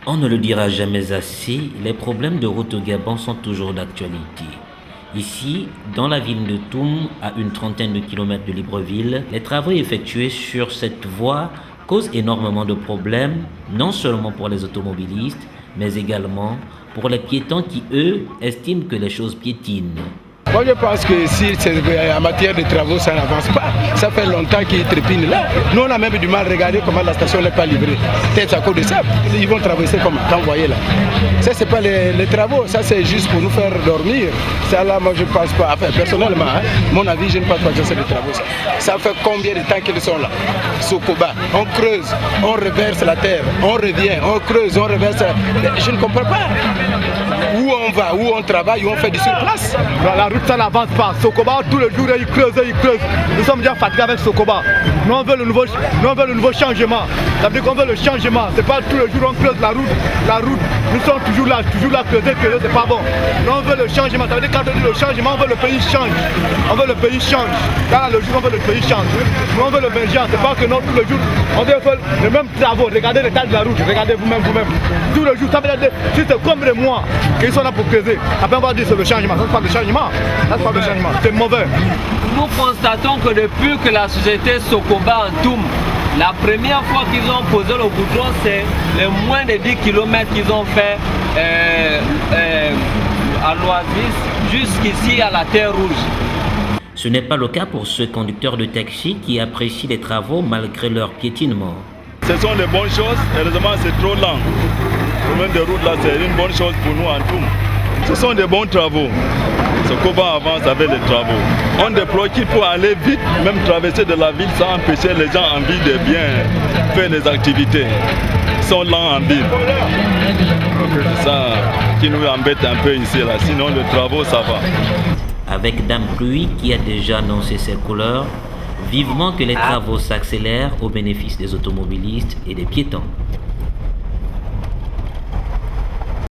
On ne le dira jamais assez, les problèmes de route au Gabon sont toujours d'actualité. Ici, dans la ville de Toum, à une trentaine de kilomètres de Libreville, les travaux effectués sur cette voie causent énormément de problèmes, non seulement pour les automobilistes, mais également pour les piétons qui, eux, estiment que les choses piétinent. Moi je pense que si c'est en matière de travaux ça n'avance pas, ça fait longtemps qu'ils trépignent là. Nous on a même du mal à regarder comment la station n'est pas livrée. Peut-être à cause de ça, ils vont traverser comme quand vous voyez là. Ça c'est pas les travaux, ça c'est juste pour nous faire dormir. Ça là moi je pense pas, enfin personnellement, mon avis je ne pense pas que c'est des travaux ça. Ça fait combien de temps qu'ils sont là? Sokoba, on creuse, on reverse la terre, on revient, on creuse, on reverse. Je ne comprends pas. Où on va, où on travaille, où on fait du surplace. La route ça n'avance pas. Sokoba, tous les jours, ils creusent, ils creusent. Nous sommes déjà fatigués avec Sokoba. Nous on veut le nouveau changement. Ça veut dire qu'on veut le changement. C'est pas tous les jours on creuse la route. Nous sommes toujours là, creuser, c'est pas bon. Nous on veut le changement. Ça veut dire quand on dit le changement, on veut le pays change. On veut le pays change. Là, le jour on veut le pays change. Nous on veut le vergent. C'est pas que non, tous les jours, on veut faire les mêmes travaux. Regardez l'état de la route, regardez vous-même. Tous les jours, ça veut dire si c'est comme les mois qu'ils sont là pour creuser. Après on va dire c'est le changement. Ça c'est pas le changement. C'est mauvais. Nous constatons que depuis que la société Sokoba en Toum, la première fois qu'ils ont posé le goudron, c'est les moins de 10 km qu'ils ont fait à l'Oasis jusqu'ici à la Terre Rouge. Ce n'est pas le cas pour ce conducteur de taxi qui apprécie les travaux malgré leur piétinement. Ce sont des bonnes choses, heureusement c'est trop lent. Le problème de route là, c'est une bonne chose pour nous en Toum. Ce sont des bons travaux. Sokoba avance avec les travaux. On déploie qu'il faut aller vite, même traverser de la ville sans empêcher les gens en ville de bien faire des activités. Ils sont lents en ville. C'est ça qui nous embête un peu ici là. Sinon les travaux ça va. Avec Dame Pluie qui a déjà annoncé ses couleurs, vivement que les travaux s'accélèrent au bénéfice des automobilistes et des piétons.